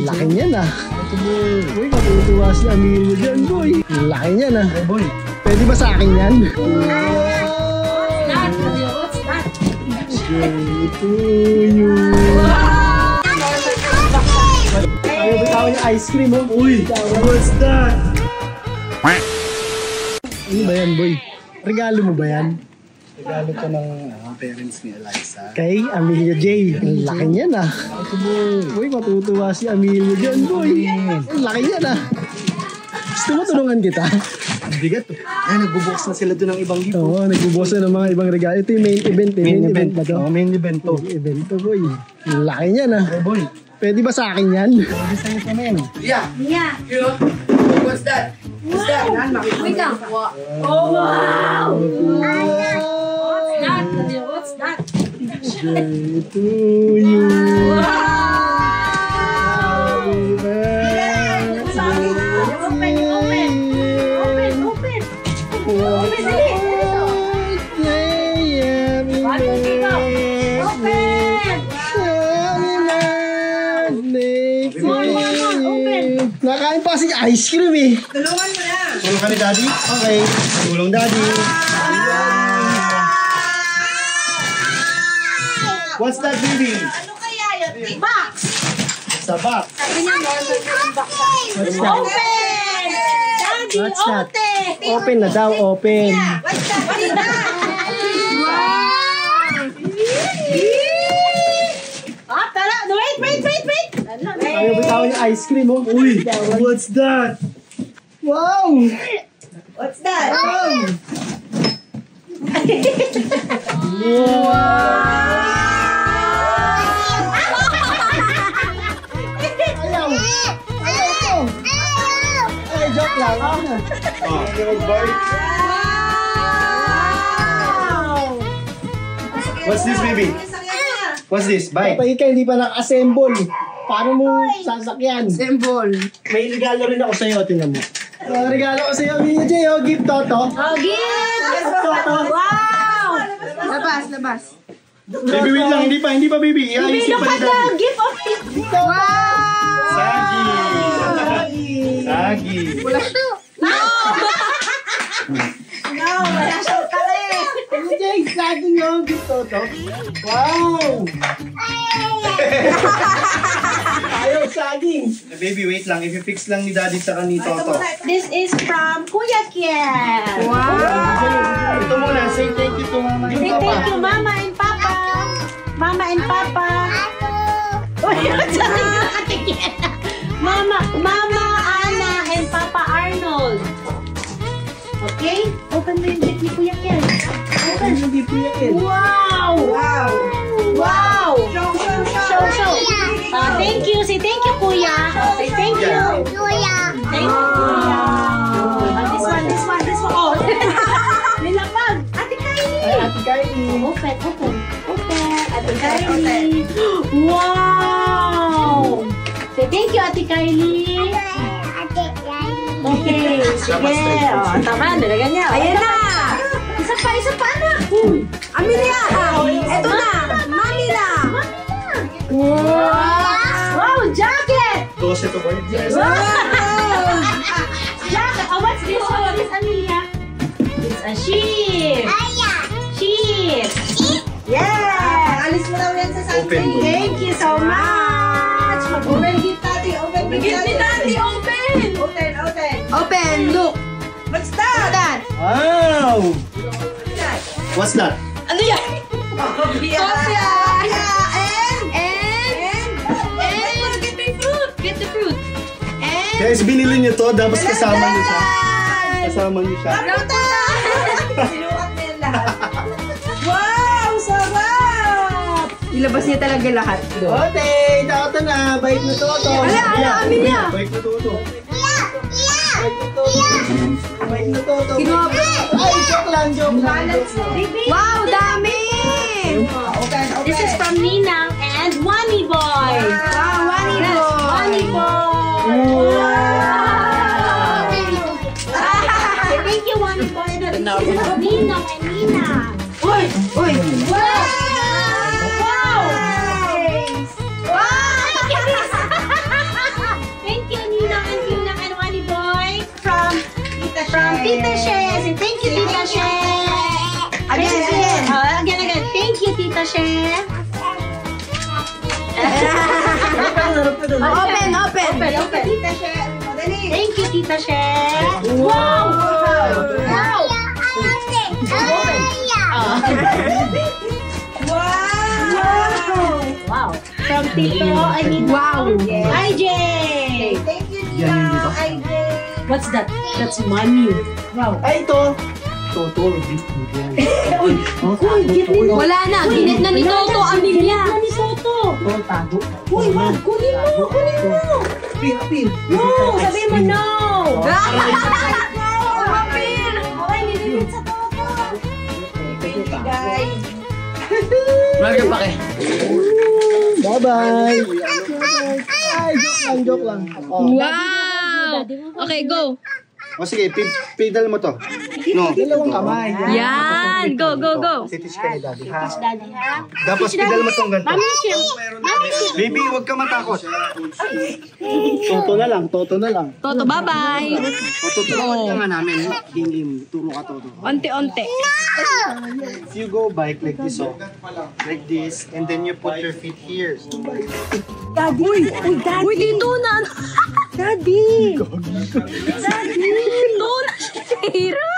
Laki niya na. Uy, matutuwa si Emilio dyan, boy. Laki niya na. Boy, pwede ba sa akin yan? What's that? Ito yun. Ayaw bitawan yung ice cream, oh. Uy, what's that? Ano ba yan, boy? Regalo mo ba yan? Regalo ko ng parents ni Eliza. Kay Emilio J. Ang laki niya na. Uy, matutuwa si Emilio dyan, boy. Ang laki niya na. Gusto mo tulungan kita? Bigat. Ay, nagbubukas na sila doon ng ibang gift. Oo, nagbubukas na ng mga ibang regalo. Ito yung main event. Main event ba ito? Oo, main event to. Main event to, boy. Ang laki niya na. Hey, boy. Pwede ba sa akin yan? Pwede sa'yo ito, men. Yeah. What's that? What's that? Wait lang. Oh, wow! What's that? Ito yun. Nakain pa kasi ice cream eh. Tulungan mo na. Tulong ka ni Daddy? Okay. Tulong Daddy. What's that, baby? Ano kaya yun? Box! Sa box. Sabi niya, What's that? Open! Daddy, What's that? open! Open na daw, open. What's that? What's that? Wow! Ah, tara! Wait! Ayaw bitawan yung ice cream, oh. Uy, what's that? Wow! What's that? Ayaw! Ayaw ko! Ay, joke lang. Hindi mag-bite. What's this, baby? What's this? Bite. Kapag ikaw hindi pa naka-assemble, paano mo sasakyan? Symbol. May regalo rin ako sa'yo, tingnan mo. Regalo ko sa'yo, Mio J, oh, gift toto. Oh, gift! Toto. Wow! Labas. Baby, wait lang. Hindi pa, baby. Iayusin pa ni Daddy. Gift of wow! Sagi. Wala ito. No, wala siyang kare. Mio J, saging yung gift toto. Wow! Ayaw saging. Baby, wait lang. If-fix lang ni Daddy sa kanito to. This is from Kuya Kiel. Wow! Ito muna. Say thank you to Mama. Say thank you, Mama and Papa. Mama and Papa. Uy, sabi ko nakatikyan. Mama Ana and Papa Arnold. Okay? Open mo yung gift ni Kuya Kiel. Open. Yung gift niya, Ken. Wow! Wow! Show. Thank you. Say thank you, Kuya. Say thank you. Thank you, Kuya. This one. Oh. Nilapag. Ate Kylie. Ay, Ate Kylie. Open. Ate Kylie. Wow! Say thank you, Ate Kylie. Okay, sige. Oh, tama, nilagyan niya. Ayan na! Isa pa, anak. Uy. Amelia! Eto na! Mami na! Wow, jacket! 12 to boy. Jacket. Oh, what's this? Amelia? It's a sheep. Sheep. Yeah! Alis mo daw yan sa Open mo. Thank you so much. Open gift natin! Open gift natin! Open! Look! What's that? Wow! What's that? Ano yan? Kopya! Get the fruit! And... Guys, binili niyo to. Dapat kasama niyo siya. Kasama niyo siya. Sinukat niya lahat. Wow! Sarap! Ilabas niya talaga lahat doon. Ote, toto na. Bait na toto. Amelia! Bike na to. Bait na toto. Kinuha pa. Ay, joke lang. Wow! Dami! This is from Ninang and Wani Boy. Wow! Wani Boy. Wow! Thank you, Wani Boy. Ninang and Nina. Uy! Wow! Wow! Tita She. Thank you, Tita She. Again. Again. Thank you, Tita She. Open. Tita She, madali. Thank you, Tita She. Wow! Wow! From Tito, Wow. IJ. Thank you, Yan yung dito. Tita IJ. What's that? That's money. Wow. Ay, ito. Toto. Wala na. Ginit na ni Toto, Amelia. Ano ni Soto? Tago. Uy, wag. Kunin mo. Pin. No, sabihin mo no. Umapir. Okay, nililit sa Toto. Guys. Bye-bye. Ay, joke lang. Oh. Wow. Okay, go. O sige, pedal mo to. No. Dalawang kamay. Yan. Go. Titish ka ni daddy, ha? Daddy, ha? Tapos pedal mo tong ganito. Mami, siya. Baby, huwag ka matakot. Toto na lang. Toto, bye-bye. O, tuturuan ka nga namin. Hingim, turo ka toto. Unti-unti. If you go bike like this, oh, like this, and then you put your feet here. Uy, dito na. Daddy. Doon na siya. Hira.